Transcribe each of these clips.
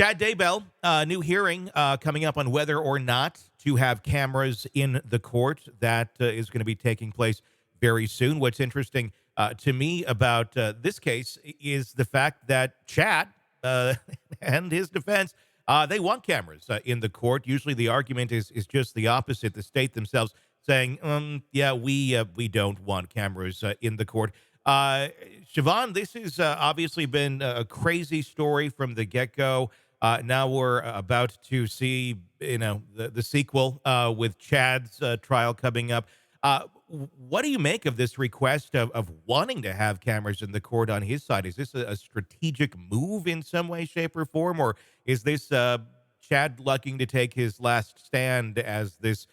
Chad Daybell, new hearing coming up on whether or not to have cameras in the court. That is going to be taking place very soon. What's interesting to me about this case is the fact that Chad and his defense, they want cameras in the court. Usually the argument is just the opposite. The state themselves saying, yeah, we don't want cameras in the court. Siobhan, this has obviously been a crazy story from the get-go. Now we're about to see, the sequel with Chad's trial coming up. What do you make of this request of wanting to have cameras in the court on his side? Is this a strategic move in some way, shape, or form, or is this Chad looking to take his last stand as this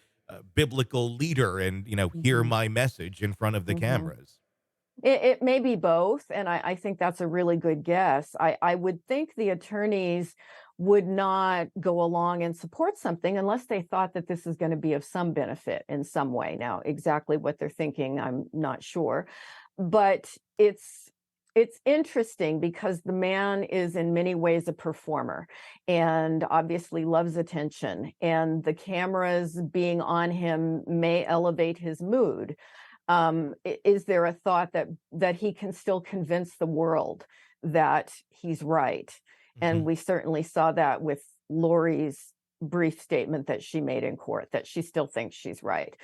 biblical leader and hear Mhm, my message in front of the mhm. cameras? It may be both, and I think that's a really good guess. I would think the attorneys would not go along and support something unless they thought that this is gonna be of some benefit in some way. Now, exactly what they're thinking, I'm not sure, but it's interesting because the man is in many ways a performer and obviously loves attention, and the cameras being on him may elevate his mood. Is there a thought that he can still convince the world that he's right? And Mhm. we certainly saw that with Lori's brief statement that she made in court, that she still thinks she's right.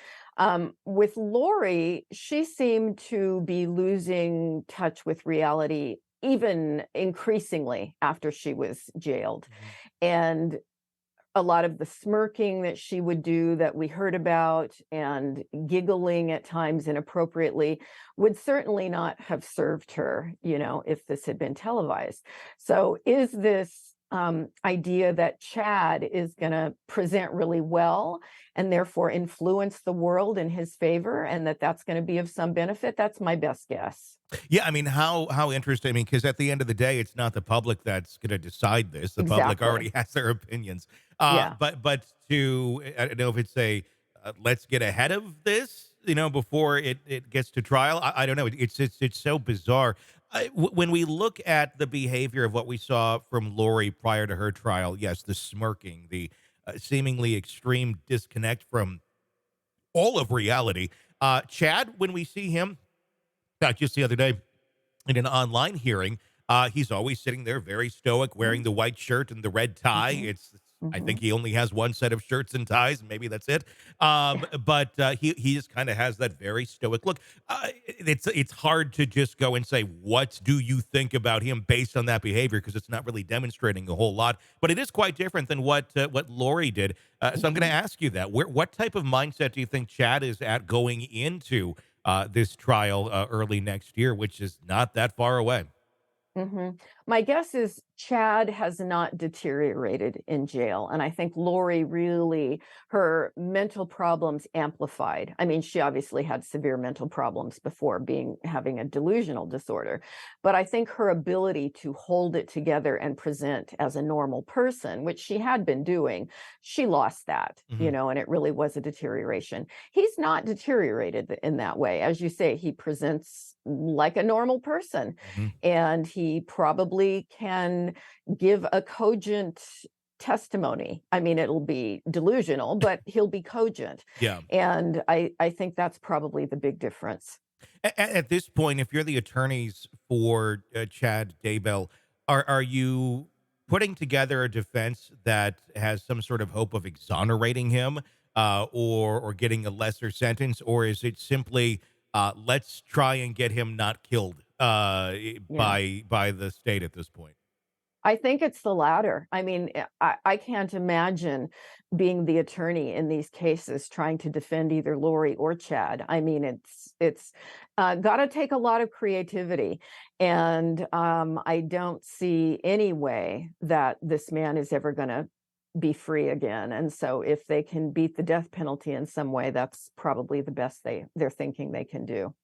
With Lori, she seemed to be losing touch with reality even increasingly after she was jailed. Mhm. And a lot of the smirking that she would do that we heard about and giggling at times inappropriately would certainly not have served her, if this had been televised. So is this idea that Chad is going to present really well and therefore influence the world in his favor and that's going to be of some benefit? That's my best guess. Yeah, I mean, how interesting. I mean, because at the end of the day, it's not the public that's going to decide this. The public already Exactly. has their opinions. Yeah. But I don't know if it's a let's get ahead of this, before it gets to trial. I don't know. It's so bizarre. When we look at the behavior of what we saw from Lori prior to her trial, yes, the smirking, the seemingly extreme disconnect from all of reality. Chad, when we see him, not just the other day in an online hearing, he's always sitting there very stoic, wearing the white shirt and the red tie. Mm-hmm. I think Hmm. he only has one set of shirts and ties, and maybe that's it. But he just kind of has that very stoic look. It's hard to just go and say what do you think about him based on that behavior because it's not really demonstrating a whole lot. But it is quite different than what Lori did. So I'm going to Hmm. ask you that. What type of mindset do you think Chad is at going into this trial early next year, which is not that far away? Mhm. My guess is Chad has not deteriorated in jail, and I think Lori really her mental problems amplified. I mean, she obviously had severe mental problems before being having a delusional disorder, but I think her ability to hold it together and present as a normal person, which she had been doing, she lost that, Hmm. and it really was a deterioration. He's not deteriorated in that way. As you say, he presents like a normal person Hmm. and he probably can give a cogent testimony. I mean, it'll be delusional, but he'll be cogent. Yeah. And I think that's probably the big difference. At this point, if you're the attorneys for Chad Daybell, are you putting together a defense that has some sort of hope of exonerating him, or getting a lesser sentence, or is it simply let's try and get him not killed Yeah. by the state at this point? I think it's the latter. I mean, I can't imagine being the attorney in these cases trying to defend either Lori or Chad. I mean, it's got to take a lot of creativity, and I don't see any way that this man is ever going to be free again. And so, if they can beat the death penalty in some way, that's probably the best they're thinking they can do.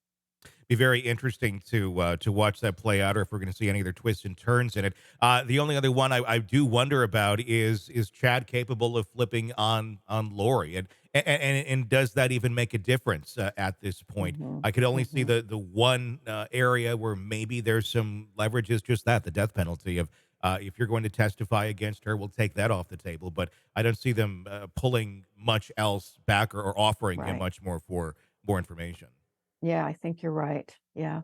Be very interesting to watch that play out, or if we're going to see any other twists and turns in it. The only other one I do wonder about is Chad capable of flipping on Lori, and does that even make a difference at this point? Hmm. I could only see Hmm. the one area where maybe there's some leverage is just that the death penalty of If you're going to testify against her, we'll take that off the table. But I don't see them pulling much else back or offering him Right. much more for more information. Yeah, I think you're right. Yeah.